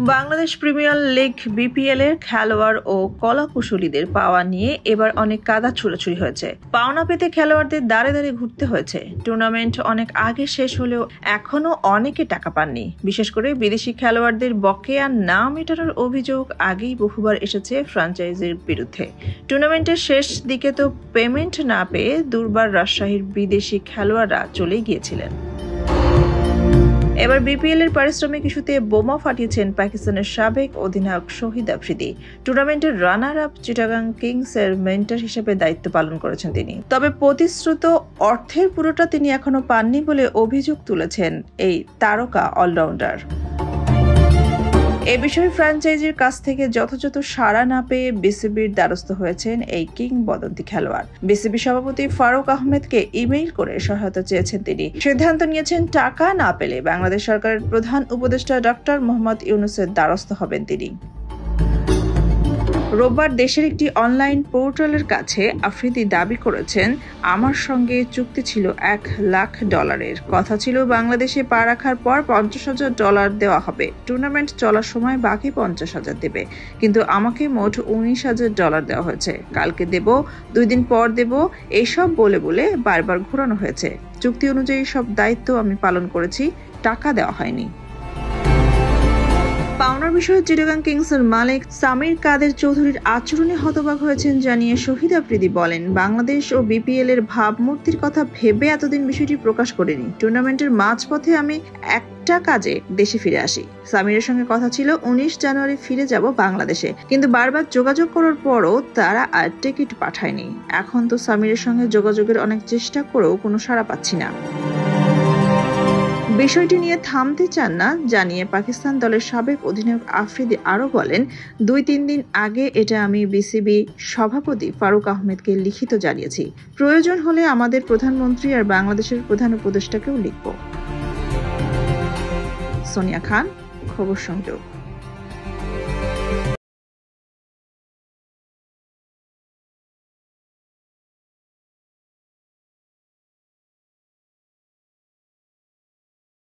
Bangladesh premier league BPL এর খেলোয়াড় ও কলাকুশলীদের পাওয়া নিয়ে এবার অনেক কাদা ছুড়াছুড়ি হয়েছে। পাওনা পেতে খেলোয়াড়দের দাঁড়ে দাঁড়িয়ে ঘুরতে হয়েছে। টুর্নামেন্ট অনেক আগে শেষ হলেও এখনো অনেকে টাকা পাননি। বিশেষ করে বিদেশি খেলোয়াড়দের বকেয়া না মেটানোর অভিযোগ আগেই বহুবার এসেছে ফ্র্যাঞ্চাইজির বিরুদ্ধে। টুর্নামেন্টের শেষ দিকে তো পেমেন্ট না পেয়ে দুর্বার রাজশাহীর বিদেশি খেলোয়াড়রা চলে গিয়েছিলেন। এবার বিপিএল এর পারিশ্রমিক ইস্যুতে বোমা ফাটিয়েছেন পাকিস্তানের সাবেক অধিনায়ক শহীদ আফ্রিদি। টুর্নামেন্টের রানার আপ চিটাগাং কিংস এর মেন্টর হিসেবে দায়িত্ব পালন করেছেন তিনি। তবে প্রতিশ্রুত অর্থের পুরোটা তিনি এখনো পাননি বলে অভিযোগ তুলেছেন এই তারকা অলরাউন্ডার। এ বিষয়ে ফ্র্যাঞ্চাইজির কাছ থেকে যথাযথ সাড়া না পেয়ে বিসিবির দ্বারস্থ হয়েছেন এই কিংবদন্তি খেলোয়াড়। বিসিবি সভাপতি ফারুক আহমেদকে ইমেইল করে সহায়তা চেয়েছেন তিনি। সিদ্ধান্ত নিয়েছেন টাকা না পেলে বাংলাদেশ সরকারের প্রধান উপদেষ্টা ডক্টর মোহাম্মদ ইউনূসের দ্বারস্থ হবেন তিনি। রোববার দেশের একটি অনলাইন পোর্টালের কাছে আফ্রিদি দাবি করেছেন, আমার সঙ্গে চুক্তি ছিল $1,00,000 কথা ছিল বাংলাদেশে পা রাখার পর $50,000 দেওয়া হবে। টুর্নামেন্ট চলার সময় বাকি $50,000 দেবে, কিন্তু আমাকে মোট $19,000 দেওয়া হয়েছে। কালকে দেব, 2 দিন পর দেব, এইসব বলে বারবার ঘোরানো হয়েছে। চুক্তি অনুযায়ী সব দায়িত্ব আমি পালন করেছি, টাকা দেওয়া হয়নি। পাওনার বিষয়ে চিটাগাং কিংসের মালিক সামির কাদের চৌধুরীর আচরণে হতবাক হয়েছেন জানিয়ে শহীদ আফ্রিদি বলেন, বাংলাদেশ ও বিপিএল এর ভাবমূর্তির কথা ভেবে এতদিন বিষয়টি প্রকাশ করিনি। টুর্নামেন্টের মাঝপথে আমি একটা কাজে দেশে ফিরে আসি। সামিরের সঙ্গে কথা ছিল 19 জানুয়ারি ফিরে যাব বাংলাদেশে, কিন্তু বারবার যোগাযোগ করার পরও তারা আর টিকিট পাঠায়নি। এখন তো সামিরের সঙ্গে যোগাযোগের অনেক চেষ্টা করেও কোনো সাড়া পাচ্ছি না। বিষয়টি নিয়ে থামতে চান না জানিয়ে পাকিস্তান দলের সাবেক অধিনায়ক আফ্রিদি আরও বলেন, 2-3 দিন আগে এটা আমি বিসিবি সভাপতি ফারুক আহমেদকে লিখিত জানিয়েছি। প্রয়োজন হলে আমাদের প্রধানমন্ত্রী আর বাংলাদেশের প্রধান উপদেষ্টাকেও লিখব। সোনিয়া খান, খবর সংযোগ।